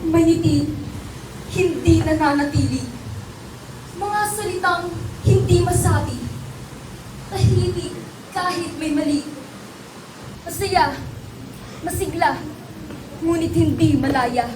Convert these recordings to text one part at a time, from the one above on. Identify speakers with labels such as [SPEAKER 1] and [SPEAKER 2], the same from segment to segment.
[SPEAKER 1] Maniti, hindi nananatili. Mga salitang hindi masabi. Tahimik kahit may mali. Masaya, masigla, ngunit hindi malaya.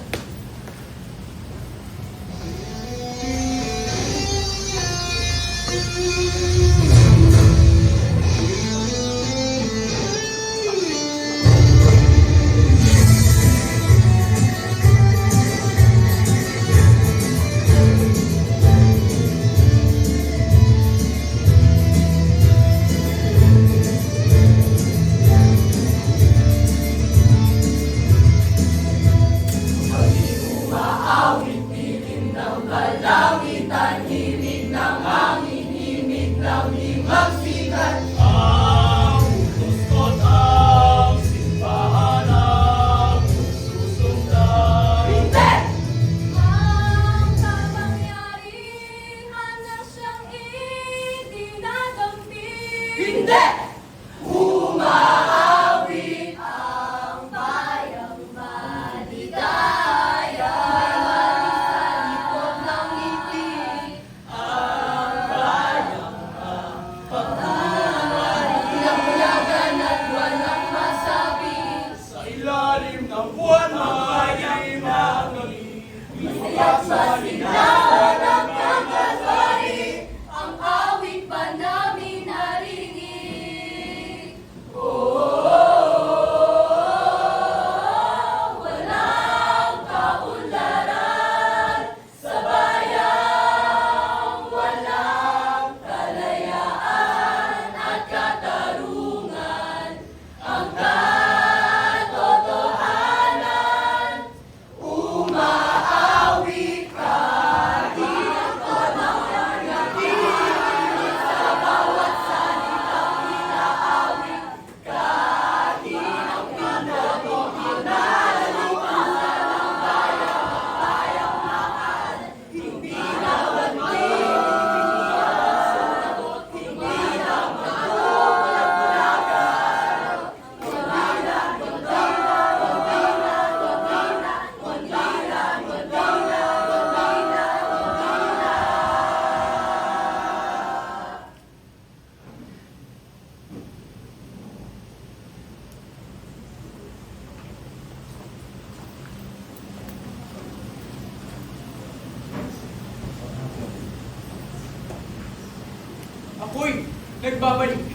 [SPEAKER 2] Ako'y nagbabalik.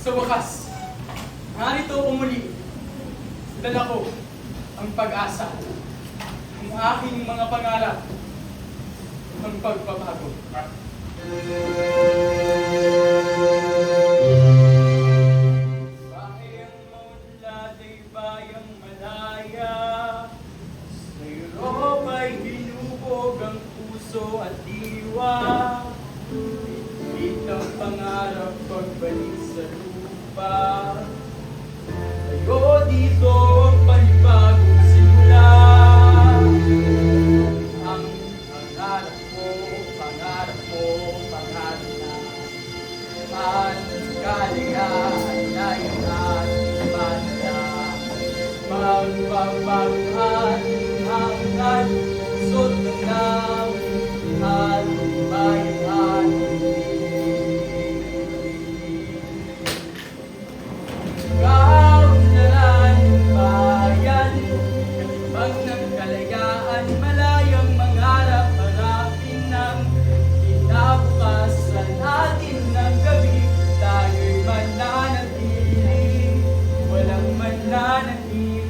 [SPEAKER 2] Sa wakas, narito ako muli. Dala ko ang pag-asa, ang aking mga pangarap, ang pagbabago. Bayang maunlad ay bayang malaya, sa Europa ay binubog ang puso at diwa. Ang pangarap pagbalik sa lupa. Tayo dito ang panibagong simula. Ang pangarap mo, pangarap mo, pangarap na. At kaligayaan na yung ating banala. Magbabago ating hangad, pusot ng namin at bayan ating pag ng kalayaan, malayang mangarap, harapin ng kinabukasan natin ng gabi. Tayo'y mananatili, walang mananatili.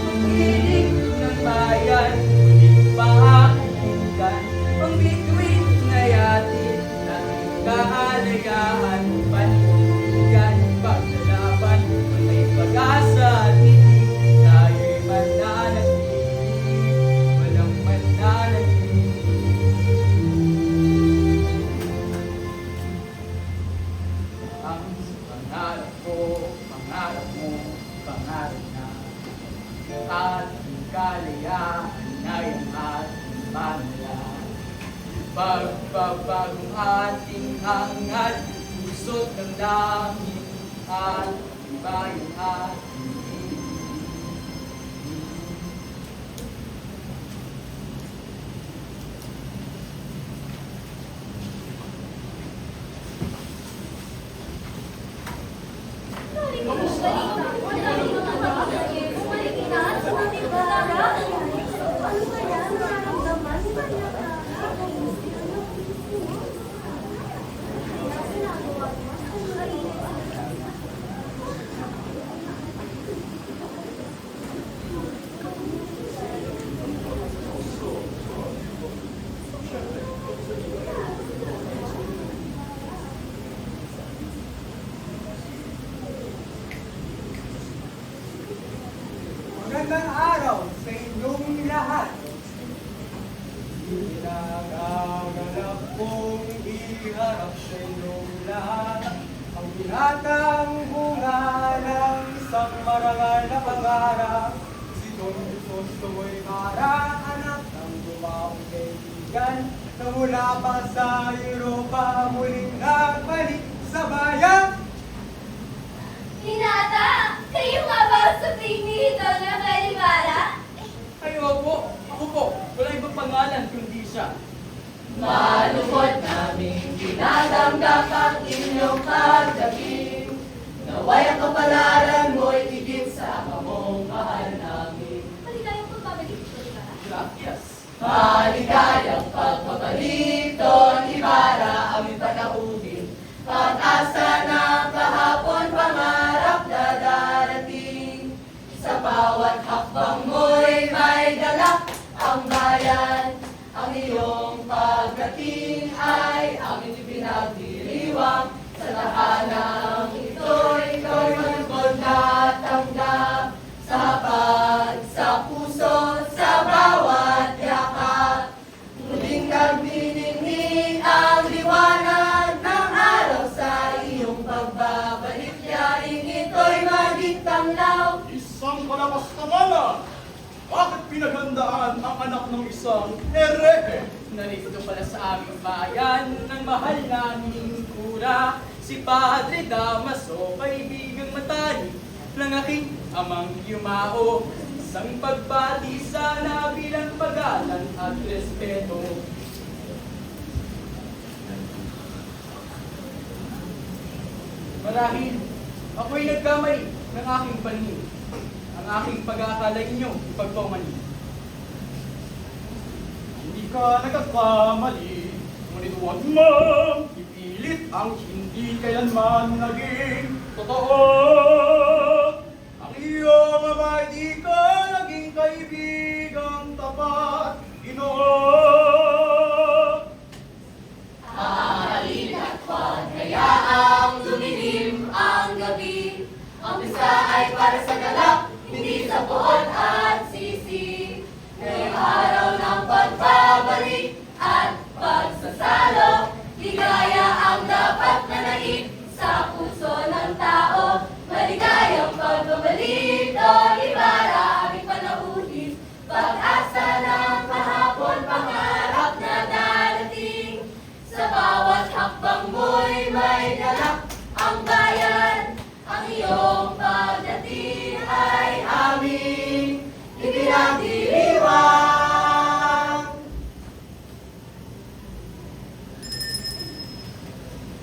[SPEAKER 2] Pag-ibig ng bayan, muling pakikinggan, ang bituin na yatin ng kalayaan, panindigan, paglalaban, pag-asa at ngiti, tayo'y mananatili, walang mananatili. Ang pangarap ko, pangarap mo, pangarap na. Ating kalayaan na yung ating banala. Pagbabagong ating hangad, pusot ng langit at iba yung ating
[SPEAKER 3] Magandang araw sa inyong lahat. Pinagaganap kong iharap sa inyong lahat ang binatang bunga ng isang marangal na pangarap. Si Don Crisostomo'y para anak ng lumaong kaibigan na mula pa sa Europa muling nagbalik sa bayan.
[SPEAKER 4] Hinata, kayo nga ba sa pinito na Kalibara?
[SPEAKER 2] Ay, opo. Ako po. Wala ibang pangalan kundi siya.
[SPEAKER 5] Malungkot naming dinadanggap ang inyong pagdating. Naway ang kapalaran mo'y higit sa among mahal namin.
[SPEAKER 4] Maligayang pagbabalik, Kalibara.
[SPEAKER 2] Gracias.
[SPEAKER 5] Maligayang pagbabalik doon, Ibarra, aming panauhin. Pag-asa na kahapon, pangarap na darating. Sa bawat hakbang mo'y may dala ang bayan. Ang iyong pagdating ay aming ipinagdiriwang. Sa tahanang ito'y malugod na tanggap. Sa hapag, sa puso, sa bawat yakap. Muling nagniningning ang liwanag ng araw sa iyong pagbabalik. Yaring ito'y maging tanglaw.
[SPEAKER 2] Isang kalapas na bala! Bakit pinaghandaan ang anak ng isang herehe?
[SPEAKER 6] Narito pala sa aming bayan ng mahal naming kura, si Padre Damaso, kaibigang matalik ng aking amang yumao. Isang pagbati sana bilang pagalan at respeto. Marahil ako'y nagkamali ng aking paningin. Ang aking pag-aakala inyo, ipagpaumanhin.
[SPEAKER 2] Hindi ka nagkakamali, ngunit huwag mong ipilit ang hindi kailanman naging totoo. Ang iyong ama di ka naging kaibigang tapat, Ginoo.
[SPEAKER 5] Halina't wag hayaang lumilim ang gabi. Ang pista ay para sa galak, hindi sa buot at sisi. Ngayong araw ng pagbabalik at pagsasalo, ligaya ang dapat nanaig sa puso ng tao. Maligayang pagbabalik, Don Ibarra, aming panauhin. Pag-asa ng kahapon, pangarap na darating. Sa bawat hakbang mo'y may galak ang bayan. Ang iyong pagdating ay aming ipinagdiriwang.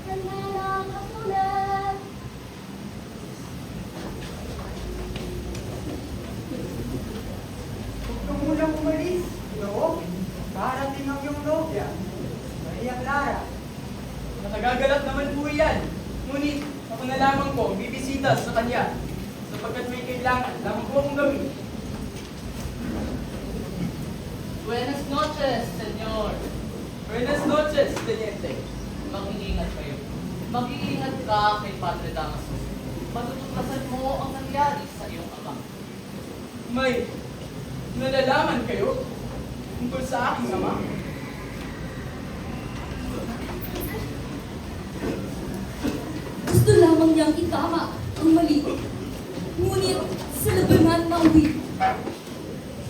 [SPEAKER 4] Handa na ang hapunan.
[SPEAKER 3] Huwag ka munang umalis, no? Darating ang iyong nobya, Maria Clara.
[SPEAKER 6] Nakagagalak naman po yan. Ngunit ako na lamang po bibisita sa kanya sapagkat may kailangan lamang po akong gawin.
[SPEAKER 5] Buenas noches, senyor.
[SPEAKER 6] Buenas noches, Teniente.
[SPEAKER 5] Mag-iingat kayo. Mag-iingat ka kay Padre Damaso. Matutuklasan mo ang nangyari sa iyong ama.
[SPEAKER 6] May nalalaman kayo tungkol sa aking ama?
[SPEAKER 1] Gusto lamang niyang itama ang mali. Ngunit sa labanan na uwi,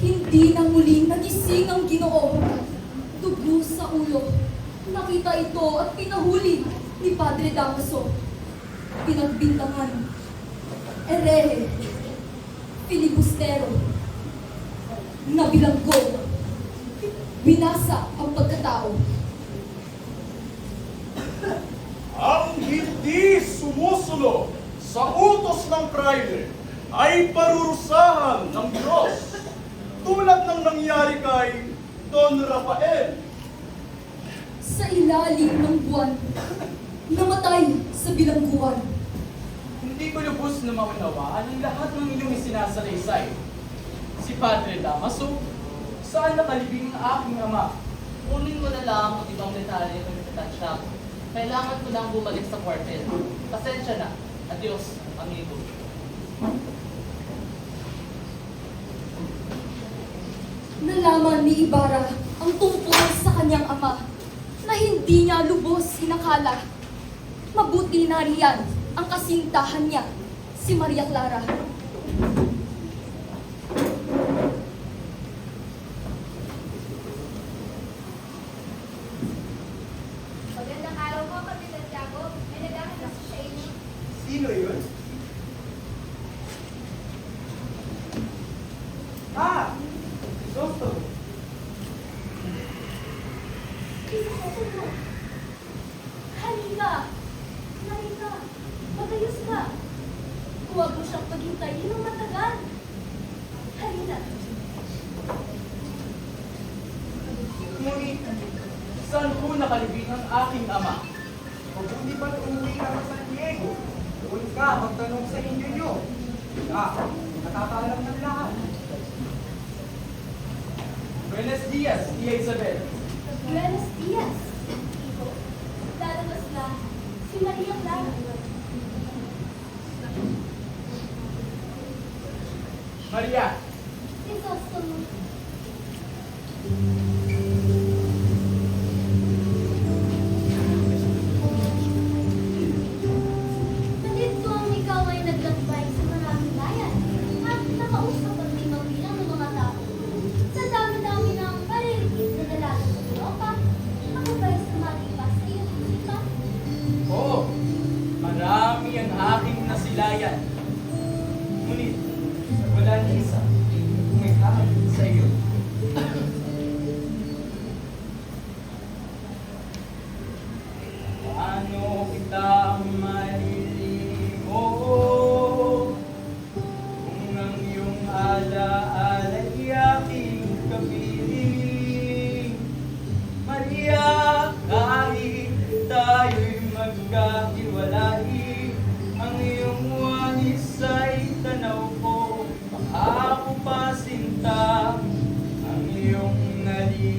[SPEAKER 1] hindi na muling nagising ang Ginoo. Dugo sa ulo. Nakita ito at pinahuli ni Padre Damaso. Pinagbintangan. Erehe. Filibustero. Nabilanggo. Binasa ang pagkatao.
[SPEAKER 2] Ang hindi sumusunod sa utos ng praile ay parurusahan ng Diyos, tulad ng nangyari kay Don Rafael.
[SPEAKER 1] Sa ilalim ng buwan, namatay sa bilangguan.
[SPEAKER 6] Hindi ko lubos na maunawaan ang lahat ng inyong isinasalaysay. Si Padre Damaso, saan nakalibing ang aking ama?
[SPEAKER 5] Kunin mo na lang ang ibang detalye ng natansya. Kailangan ko lang bumalik sa kwartel. Pasensya na. Adios, amigo.
[SPEAKER 1] Nalaman ni Ibarra ang tungkol sa kanyang ama na hindi niya lubos inakala. Mabuti na riyan ang kasintahan niya, si Maria Clara.
[SPEAKER 4] Magandang araw po, Kapitan Tiago. May naghahanap sa inyo.
[SPEAKER 3] Sino yun? Ah! Soto.
[SPEAKER 1] Halika! Halika! Magayos ka! Huwag mo siyang paghintayin ng matagal. Halika!
[SPEAKER 6] Ngunit, saan ko nakalibing ang aking ama?
[SPEAKER 3] Mabuti ba't umuwi ka sa San Diego? Doon ka magtanong sa inyo nyo. Nakakaalam ng lahat.
[SPEAKER 6] Buenos dias, Tia Isabel.
[SPEAKER 1] Buenos dias! Ito, lalabas na si Maria Clara.
[SPEAKER 6] Maria,
[SPEAKER 1] Isasunod.
[SPEAKER 4] Nandito ang ikaw ay naglakbay sa maraming bayan at nakausap ang limang bilang ng mga tao. Sa dami-dami ng pariligid na dalaga sa Europa, ako ba'y sumalipas sa iyong isipan?
[SPEAKER 6] oo, marami ang aking nasilayan. Ngunit, wala ni isa kung may hahagin sa iyo. Paano kita malilimo kung ang iyong alaala ay aking kapiling? Maria, kahit tayo'y magkahiwalay, ang iyong walis ay tanaw ko, baka ako pa sinta ang iyong nalimutan.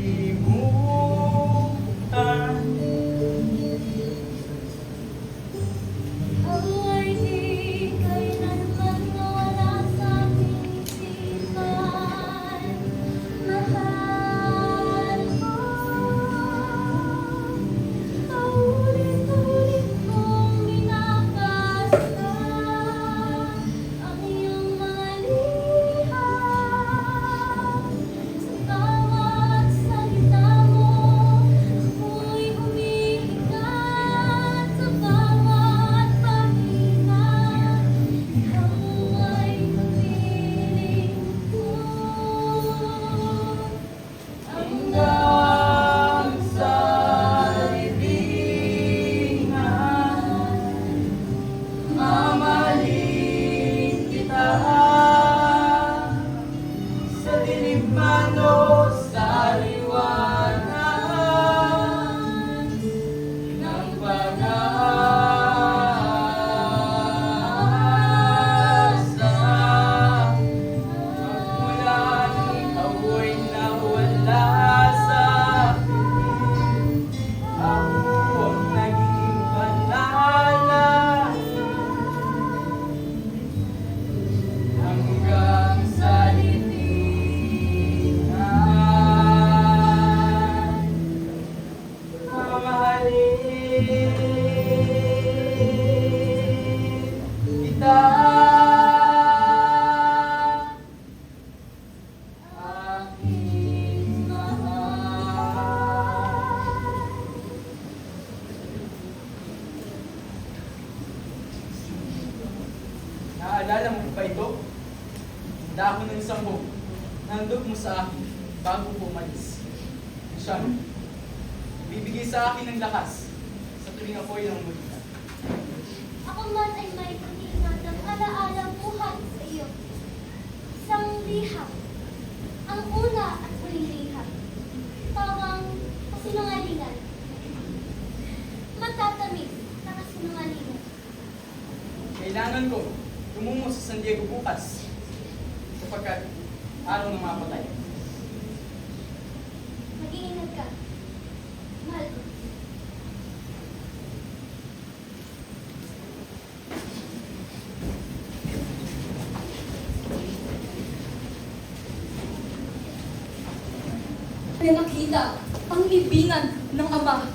[SPEAKER 4] Ako ay di kailanman nawala sa aking isipan. Mahal ko, paulit-ulit kong binabasa ang iyong mga liham. Sa bawat salita mo, ako'y umiikat. Sa bawat pahinga, ikaw ay kapiling ko.
[SPEAKER 6] Hanggang sa libingan, mamahalin kita. Sa dilim man o sa liwanag ng pag-asa. Magmula nung ikaw ay nawala sa akin, ako ang naging panala. Hanggang sa libingan, mamahalin kita. Aking mahal. Naalala mo pa ito? Handa ako ng isang buhok. Nandog mo sa akin bago ko umalis. Siya, bibigay sa akin ng lakas sa tuwing ako'y ng mulita.
[SPEAKER 4] Ako man ay may pag-iingatang alaala buhay sa iyo. Isang liham. Ang una at huling liham. Parang kasinungalingan. Matatamis na kasinungalingan.
[SPEAKER 6] Kailangan ko tumungo sa San Diego bukas sapagkat araw ng mga patay.
[SPEAKER 4] Mag-iingat ka. Mahal ko.
[SPEAKER 1] Pinakita ang libingan ng ama.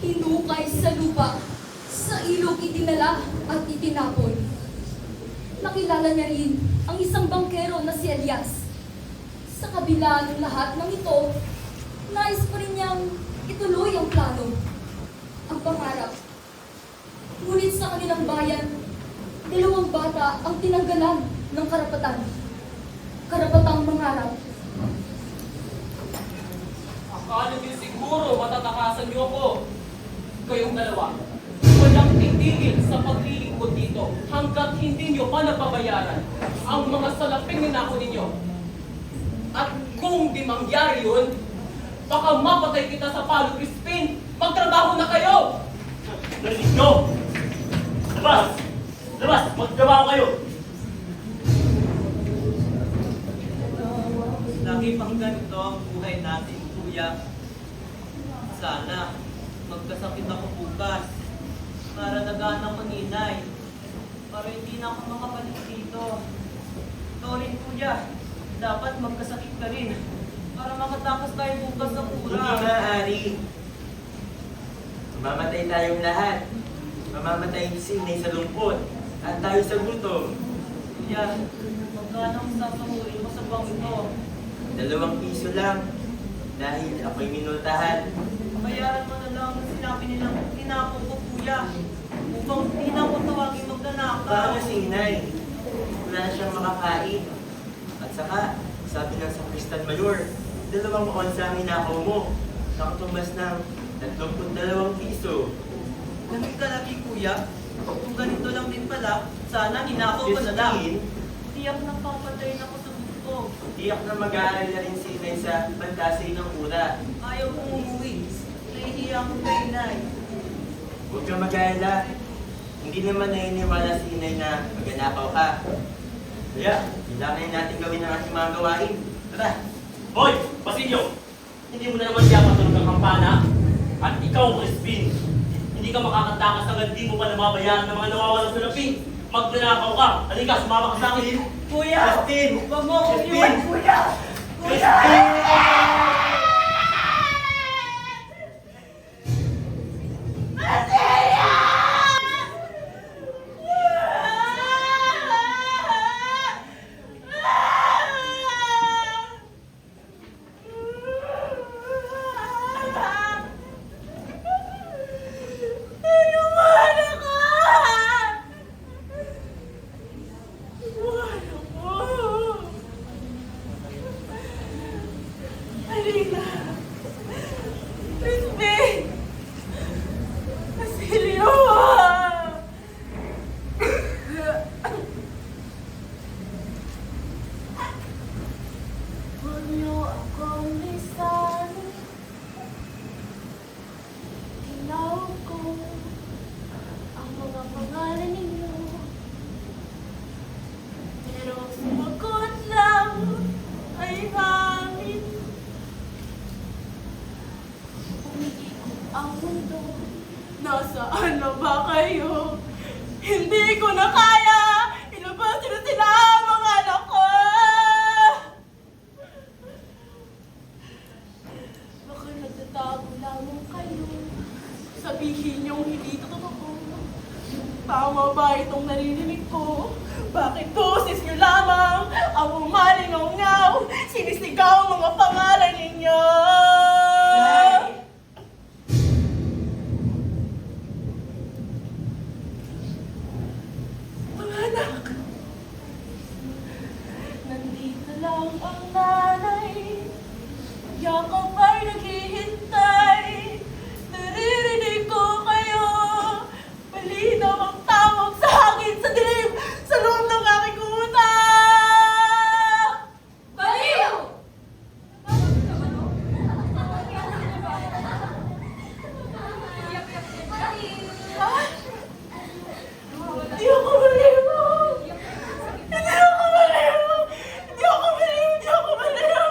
[SPEAKER 1] Hinukay sa lupa, sa ilog itinala at itinapon. Nakilala niya rin ang isang bangkero na si Elias. Sa kabila ng lahat ng ito, nais pa rin niyang ituloy ang plano, ang pangarap. Ngunit sa kanilang bayan, 2 bata ang tinanggalan ng karapatan. Karapatang mangarap.
[SPEAKER 5] Akala niyo siguro matatakasan niyo ako. Kayong dalawa, walang titigil sa paglilingkod dito hanggat hindi niyo pa napabayaran ang mga salaping ninako ninyo. At kung di mangyari yun, baka mapatay kita sa Palo Crispin. Magtrabaho na kayo!
[SPEAKER 7] Narinig nyo! Labas! Labas! Magtrabaho kayo!
[SPEAKER 8] Lagi pang ganito ang buhay natin, kuya. Sana magkasakit ako bukas para nagaan ako ninay. Para hindi na ako makabalik dito. Sorry, kuya. Dapat magkasakit ka rin para makatakas tayo bukas sa kura.
[SPEAKER 9] Hindi maaari. Mamamatay tayong lahat. Mamamatay si Inay sa lungkot at tayo sa gutom.
[SPEAKER 8] Kuya, magkano ang sasahurin mo sa bangko?
[SPEAKER 9] 2 piso lang dahil ako'y minultahan.
[SPEAKER 8] Bayaran mo na lang ang sinabi nilang tinako ko, kuya. Upang hindi na ako tawagin magnanakaw.
[SPEAKER 9] Paano si Inay? Wala na siyang makakain. At saka, sabi ng Sakristan Mayor, 2 onsa ang hinakaw mo. Nakatumbas ng 32 piso.
[SPEAKER 8] Lamig ka lagi, kuya. Kung ganito lang din pala, sana hinako ko na lang.
[SPEAKER 9] 15,
[SPEAKER 8] Tiyak na papatay na ako sa gusto.
[SPEAKER 9] tiyak na mag-aaral na rin si Inay sa Pantasay ng Ura.
[SPEAKER 8] Ayaw kong umuwi. Nahihiya ako kay Inay.
[SPEAKER 9] Huwag kang mag-aalala. Hindi naman naniniwala si Inay na magnanakaw ka. Kaya, kailangan natin gawin ang ating mga gawain. Tara!
[SPEAKER 7] Hoy! Basilio! Hindi mo na naman siya patulog ang kampana? At ikaw, Crispin! Hindi ka makakatakas hanggang di mo pa namabayaran ng mga nawawalang salapi. Magnanakaw ka! Halika, sumama ka sa akin!
[SPEAKER 8] Kuya!
[SPEAKER 9] Justin!
[SPEAKER 8] Huwag mo akong
[SPEAKER 9] Justin!
[SPEAKER 8] iwan, kuya! Kuya!
[SPEAKER 6] Alina! Crispin! Basilio! Huwag niyo akong lisan. Ilaw ko ang mga pangalan ninyo. Pero ang sumagot lang ay hangin. Umiikot ang mundo. Nasaan na ba kayo? Hindi ko na kaya! Ilabas niyo na sila, mga anak ko! Baka nagtatago lamang kayo. Sabihin niyong hindi ito totoo. Tama ba itong naririnig ko? Bakit boses niyo lamang ang umalingaw-ngaw? Sinisigaw ang mga pangalan ninyo! Mga anak, nandito lang ang nanay. Yakap ay naghihintay. Naririnig ko kayo. Malinaw ang tawag sa akin sa dilim, sa loob ng aking utak!
[SPEAKER 1] Baliw!
[SPEAKER 6] Ha? Hindi ako baliw! Hindi ako baliw! Hindi ako baliw! Hindi ako baliw!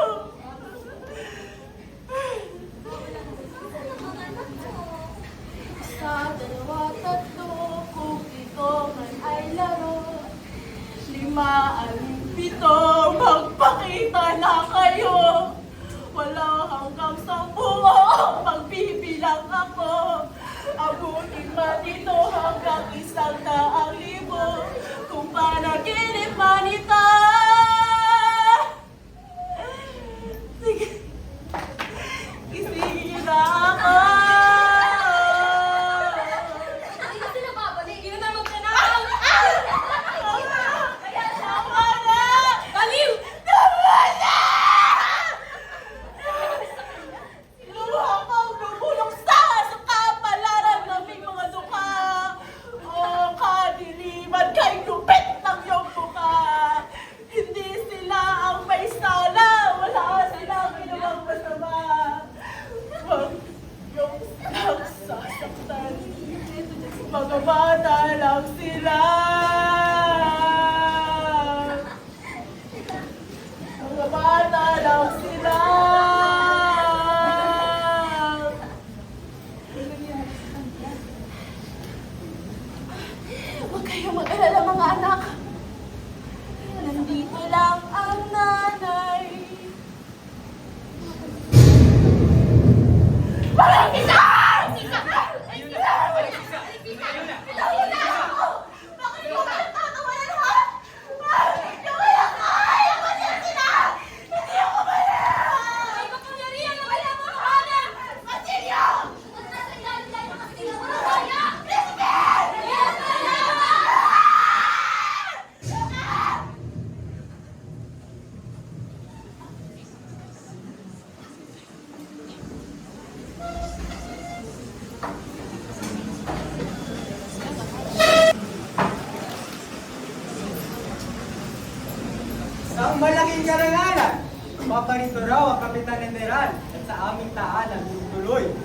[SPEAKER 3] Isang malaking karangalan. Paparito raw ang Kapitan General at sa aming tahanan tuloy.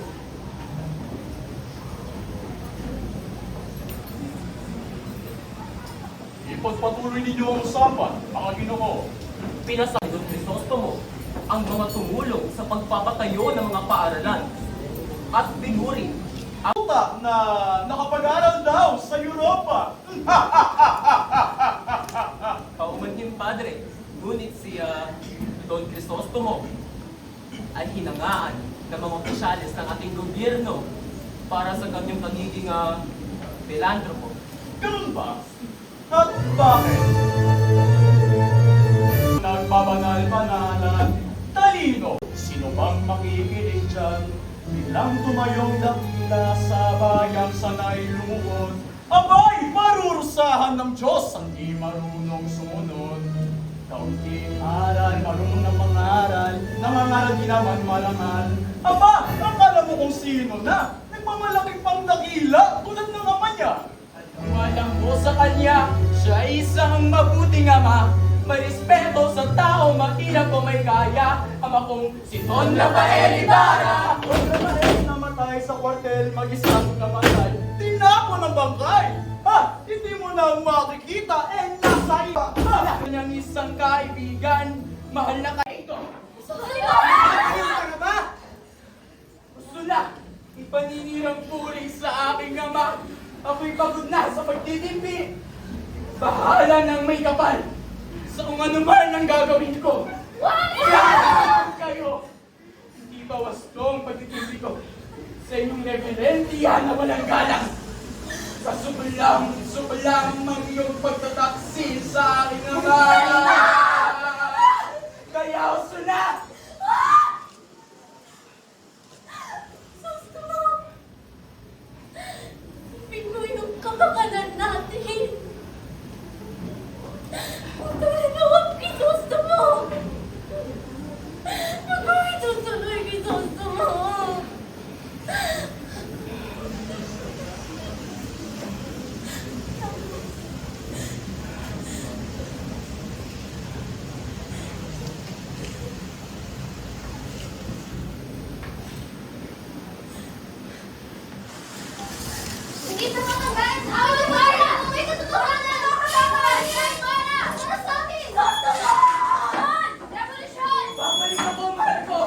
[SPEAKER 2] Ipagpatuloy ninyo ang usapan, mga ginoo.
[SPEAKER 5] Pinasa ni Don Crisostomo ang mga tumulong sa pagpapatayo ng mga paaralan at binuri
[SPEAKER 2] Utak na nakapag-aral daw sa Europa.
[SPEAKER 5] kaumanhin padre. Ngunit si Don Crisostomo ay hinangaan ng mga opisyalis ng ating gobyerno para sa kanyang pagiging philanthropo.
[SPEAKER 2] Ganun ba? At bakit? Nagbabanal-banalan, talino. Sino bang makikinig dyan? Bilang tumayong dakila sa bayang sanay lumuhod. Abay, parurusahan ng Diyos ang di marunong sumunod. Kaunting aral, marunong ng mangaral, nangangaral di naman marangal. Aba, akala mo kung sino na? Nagmamalaki pang dakila tulad ng ama niya.
[SPEAKER 6] Walang mo sa kanya, siya isang mabuting ama. May respeto sa tao, mahirap o may kaya. Ama kong si Don Rafael Ibarra.
[SPEAKER 2] Huwag naman namatay sa kwartel, mag-isang namatay. Tinapon ang bangkay! Ha? Hindi mo na makikita, nasa iba! Ha?
[SPEAKER 6] Kanyang isang kaibigan, mahal na kayo.
[SPEAKER 3] Ayun ka ba?
[SPEAKER 6] Gusto na, ipaninirang puri sa aking ama. Ako'y pagod na sa pagtitimpi. Bahala ng may kapal sa kung ano man ang gagawin ko. Kaya kayo, hindi ba wasto ang pagtitimpi ko sa inyong reverendiya na walang galang? Sa subalang ang iyong pagtataksil sa aking ama. Kaya uso na!
[SPEAKER 4] Pinoy ng kapakanan natin. Tuloy gusto mo. Tuloy gusto mo. Hindi sa mga guys! Awal para! May katotohanan! Nakakalaman! Para! Para sa akin! Revolution! Revolution!
[SPEAKER 6] Babalik ako, mahal ko!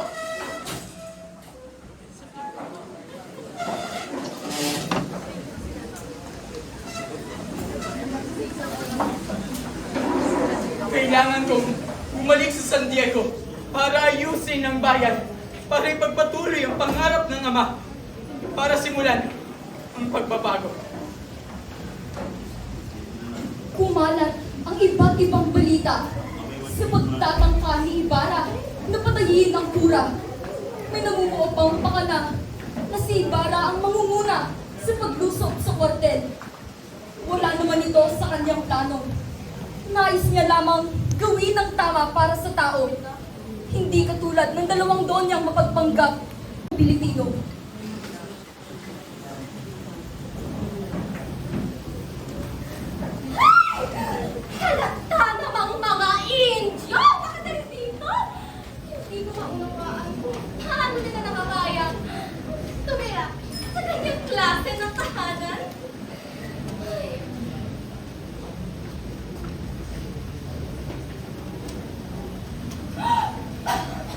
[SPEAKER 6] Kailangan kong bumalik sa San Diego para ayusin ang bayan, para ipagpatuloy ang pangarap ng ama, para simulan ang pagbabago.
[SPEAKER 1] Kumalat ang iba't ibang balita sa pagtatangka ni Ibarra na patayin ang kura. May namumuo pang pakana na si Ibarra ang mangunguna sa paglusok sa kwartel. Wala naman ito sa kanyang plano. Nais niya lamang gawin ang tama para sa tao. Hindi katulad ng dalawang donyang mapagpanggap ng Pilipino.
[SPEAKER 4] Halata namang mga Indyo! Nakadaling dito! Hindi ko maunawaan kung paano nila nakakaya tumira sa ganyang klase ng tahanan. Ay.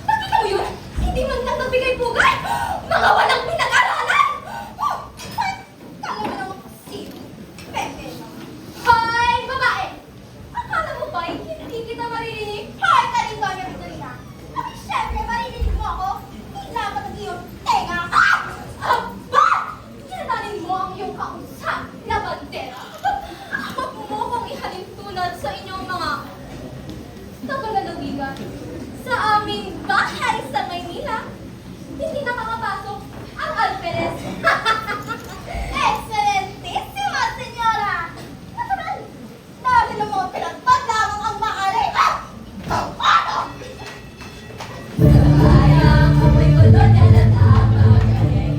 [SPEAKER 4] Nakita mo yun? Hindi man lang nagbigay pugay! Mga walang pinag-aralan! Kala mo naman sino? Pepe. Hoy, babae! Akala mo ba hindi kita maririnig? Hoy, Talindonia Victorina! Bakit syempre maririnig mo ako? Hindi dapat ang iyong tenga! Aba! Kinananin mo ang iyong kausap, labandera! Huwag mo kong ihalin tulad sa inyong mga tagalalawigan. Sa aming bahay sa Maynila, hindi nakakapasok ang alferes. Excelentissima, senyora! Natural! Dahil ang mga pinagpag lamang ang maaari. Ano? Sayang, amoy ko doon yan at abagay.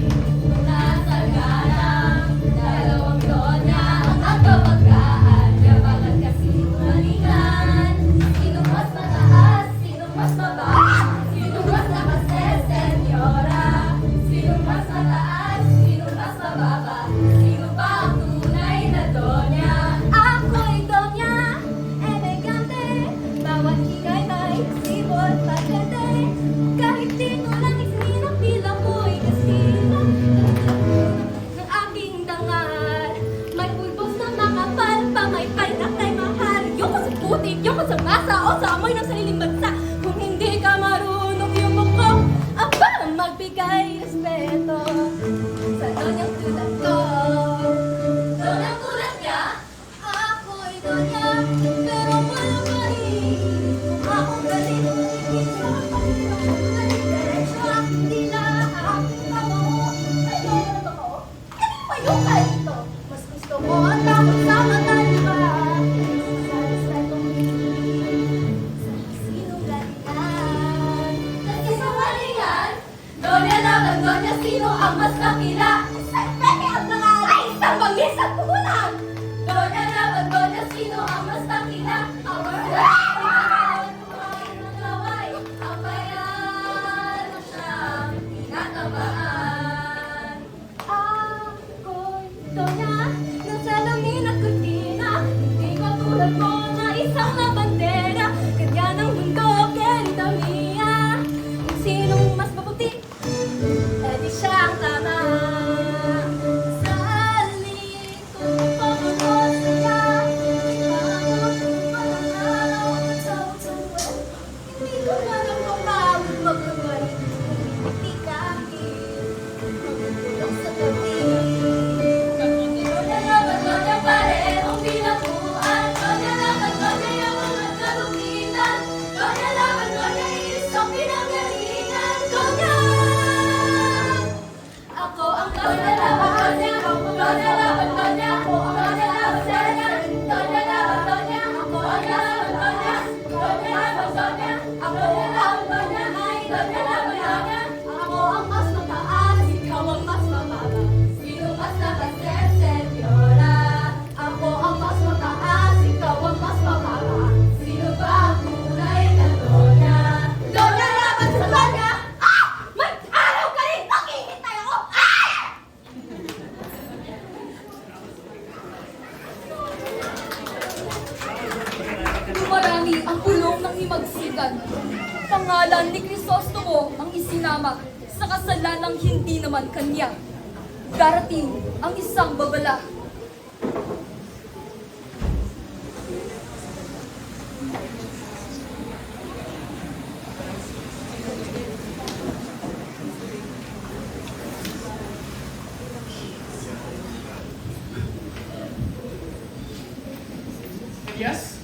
[SPEAKER 4] Nasa galang, dalawang donya ang nagpapagkaan. Yabangan kasi tumalingan. Sinuwas na
[SPEAKER 1] ang mas dakila. Isang peke ang nangalan. Ay, isang bangis ang puhunan. Donya laban, donya sino ang mas dakila. Our ang bayan siyang tinatamaan. Ako'y donya ng salamin at kurtina. Hindi katulad mo na isang labandera. Ganyan ang mundo, querida mia. Kung sinong mas mabuti, edi siya ang tama. Sa likod ng pagkakasaya, hindi ko na lang mapagod maglabay. Hindi kahit magulong sa gabi. Donya laban, donya parehong pinakuan. Donya laban, donya yaman at kalupitan. Donya laban, donya isang pinanggalingan. Donya! Ako ang donya laban, donya. Donya laban, donya. Ako ang donya laban, donya. Donya laban, donya. Ako ang laban, donya. Donya laban, donya. Ako ang laban, donya. Ay, donya laban, donya. Ako ang mas mataas, ikaw ang mas mababa. Sino mas nakaset, senyora? Ako ang mas mataas, ikaw ang mas mababa. Sino ba ang tunay na donya? Donya laban sa donya! Ah! Mag-araw ka rin! Maghihintay ako! Ah! Dumarami ang pulong ng himagsikan. Pangalan ni Crisostomo ang isinama sa kasalanang hindi naman kanya. Darating ang isang babala.
[SPEAKER 6] Elias?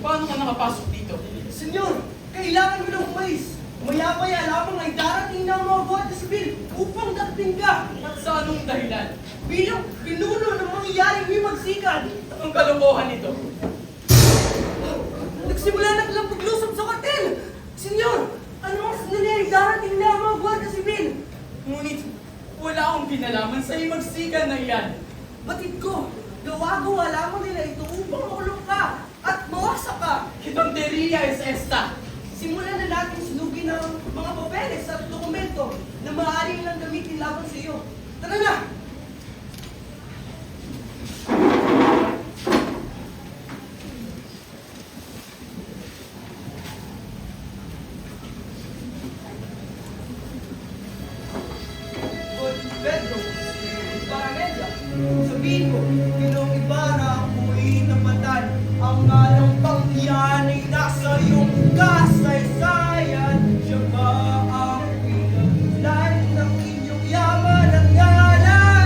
[SPEAKER 6] Paano ka nakapasok dito?
[SPEAKER 3] Senyor, kailangan mo ng umalis. Maya-maya lamang ay darating na ang mga Guardia Civil upang dating ka.
[SPEAKER 6] At sa anong dahilan?
[SPEAKER 3] Bilang pinuno ng mangyayaring himagsikan.
[SPEAKER 6] Ang kalokohan nito?
[SPEAKER 3] Nagsimula na lang paglusob sa kartel. Senyor, ano ang sanali darating na ang mga Guardia Civil?
[SPEAKER 6] Ngunit wala akong kinalaman sa himagsikan na iyan.
[SPEAKER 3] Batid ko, gawa-gawa lamang nila ito upang makulong ka at mawasak ka.
[SPEAKER 6] Hitonteria es esta.
[SPEAKER 3] Simulan na natin sunugin ang mga papeles at dokumento na maaaring lang gamitin laban sa iyo. Tara na! Don Pedro, Paramedya, sabihin mo, Ginong Ibarra, ako'y napatan. Ang ngalang pangyan ay nasa iyong kasaysayan. Siya ba ang pinaglan ng inyong yaman ang ngalan?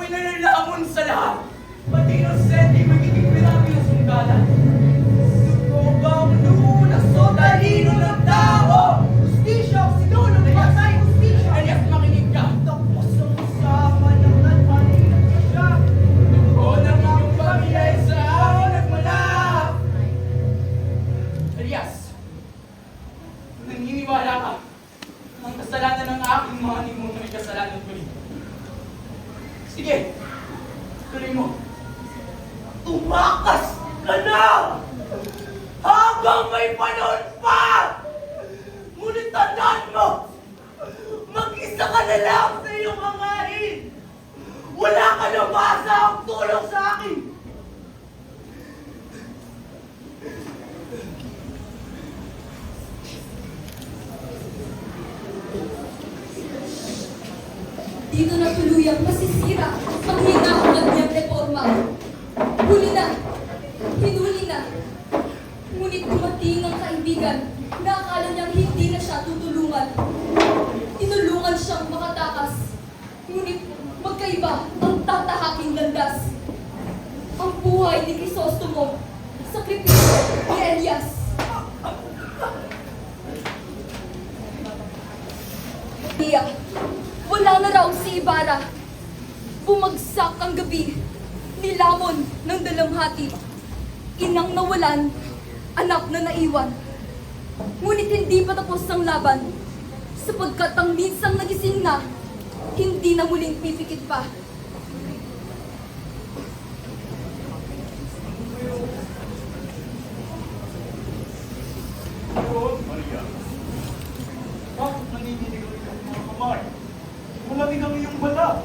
[SPEAKER 6] ako'y nalalamon sa lahat. Pati inosente magiging pinami ng sunggalan. Subong lunas o talino ng tao.
[SPEAKER 3] Justisya, sinulo, patay, justisya.
[SPEAKER 6] Alias makinig ka.
[SPEAKER 3] Tapos ang usapan ng nagpanig ng siya.
[SPEAKER 6] Dugo ng iyong pamilya ay sa ako nagmula. Elias, naniniwala ka ang kasalanan ng aking mga ninuno ay kasalanan ko rin. Sige, tuloy mo.
[SPEAKER 3] Tumakas ka na! Hanggang may panahon pa! Ngunit tandaan mo, mag-isa ka na lang sa iyong hangarin! Wala ka na maasahang tulong sa akin!
[SPEAKER 1] Dito na tuluyang masisira ang hinahamad niyang reforma. Huli na, hinuli na. Ngunit dumating ang kaibigan na akala niyang hindi na siya tutulungan. Tinulungan siyang makatakas. Ngunit magkaiba ang tatahaking landas. Ang buhay ni Crisostomo, sakripisyo ni Elias. Tiyak, wala na raw si Ibarra. Bumagsak ang gabi, nilamon ng dalamhati. Inang nawalan, anak na naiwan. Ngunit hindi pa tapos ang laban, sapagkat ang minsang nagising na, hindi na muling pipikit pa.
[SPEAKER 2] Lord Maria, bakit nanginginig ang iyong mga kamay? Malamig ang iyong balat.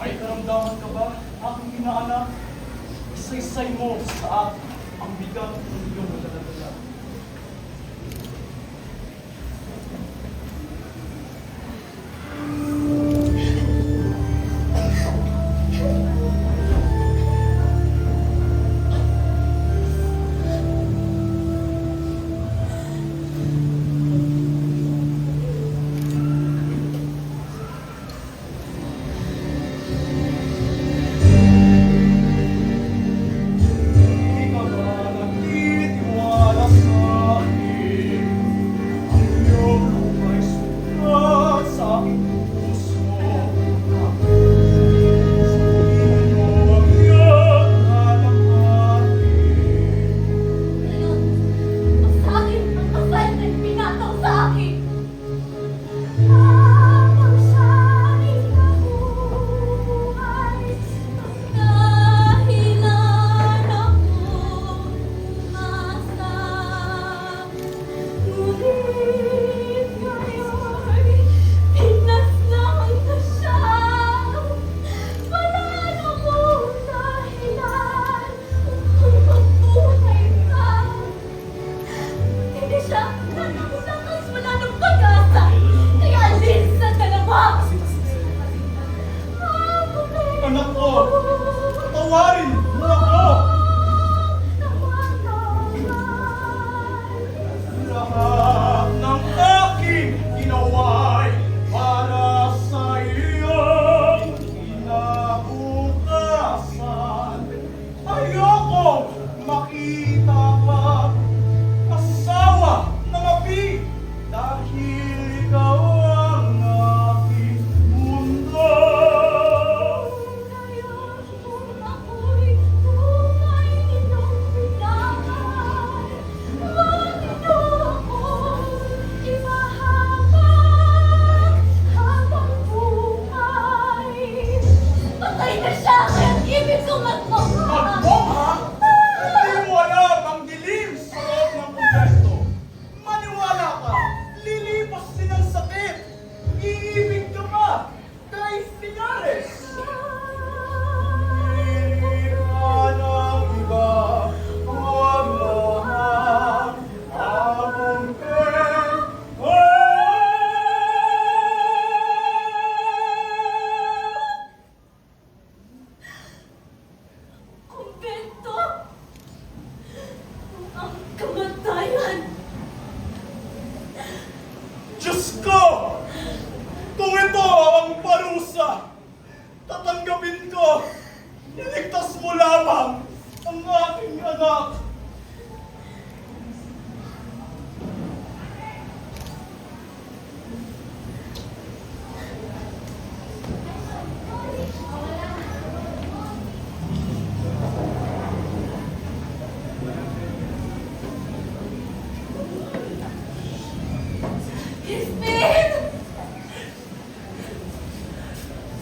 [SPEAKER 2] May karamdaman ka ba, aking inaanak? Isaysay mo sa akin ang bigat ng iyong dala-dala. Di ka ba nagtitiwala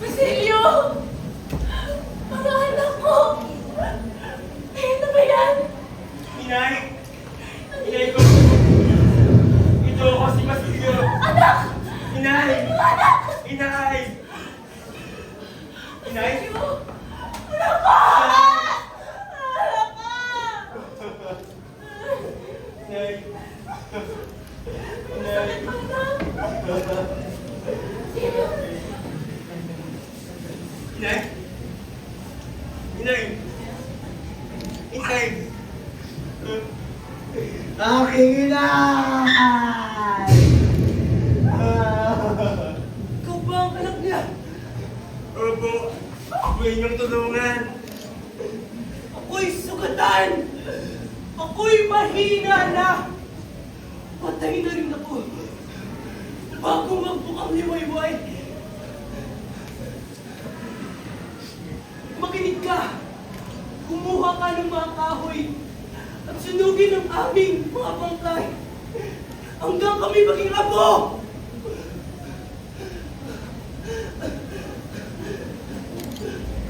[SPEAKER 3] Basilio! Mga anak ko! Ayun na ba yan?
[SPEAKER 9] Inay! Inay ko! Ito ako si Basilio!
[SPEAKER 3] Anak!
[SPEAKER 9] Inay!
[SPEAKER 3] Anak!
[SPEAKER 9] Inay! Inay!
[SPEAKER 3] Anak ko! Anak ko!
[SPEAKER 9] Inay! Inay! Inay! Inay! Inay! Aking inay!
[SPEAKER 3] Ikaw ba ang anak niya?
[SPEAKER 9] Opo, ako inyong tulungan.
[SPEAKER 3] Ako'y sugatan! Ako'y mahina na! Patay na rin ako! Bago magbukang liwayway! Makinig ka! Kumuha ka ng mga kahoy at sunugin ang aming mga bangkay hanggang kami maging abo!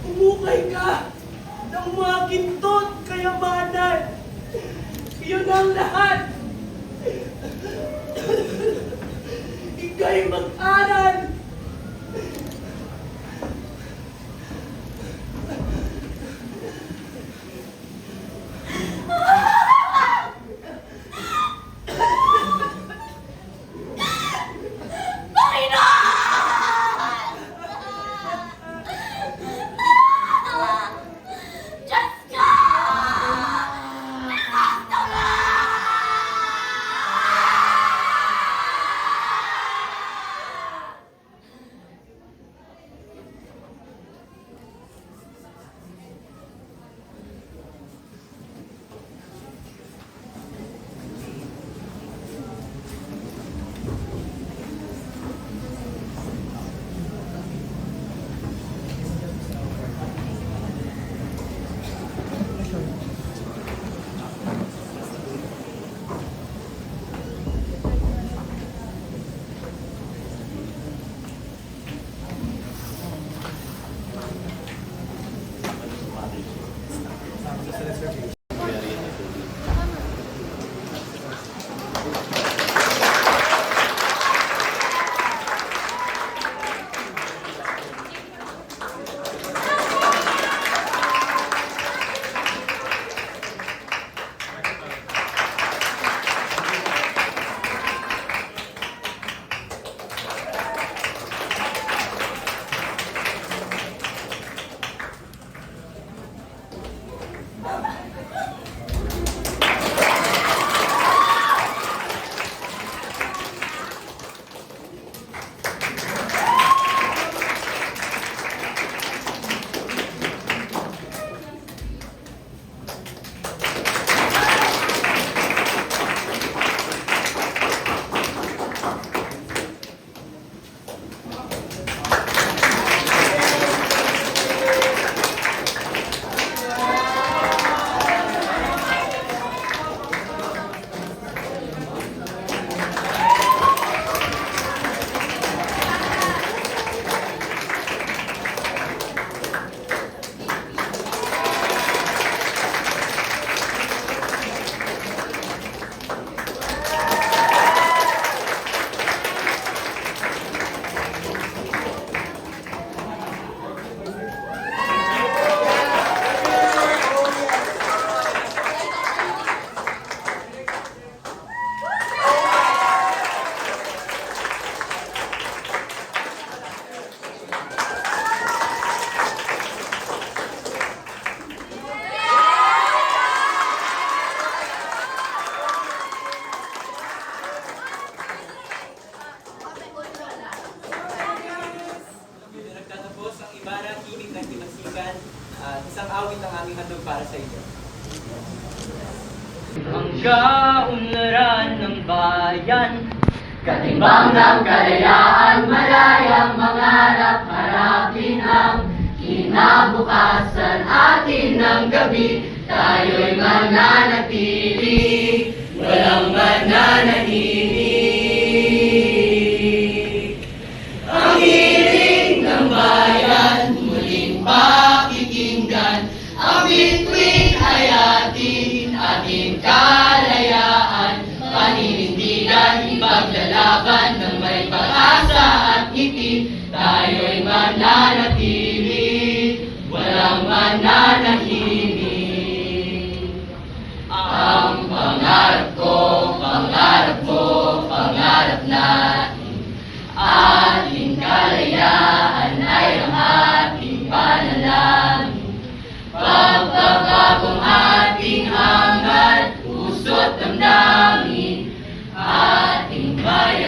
[SPEAKER 3] Umukay ka ng mga gintot kayamanan. Iyon ang lahat. Ika'y mag-aral.
[SPEAKER 6] isang awit ang aming handog para sa inyo. Ang kaunlaran ng bayan,
[SPEAKER 3] Katimbang ng kalayaan, malayang mangarap, harapin ang kinabukasan atin ng gabi. Tayo'y mananatili, walang mananahimik. Ang hiling ng bayan
[SPEAKER 4] namin, ating bayan.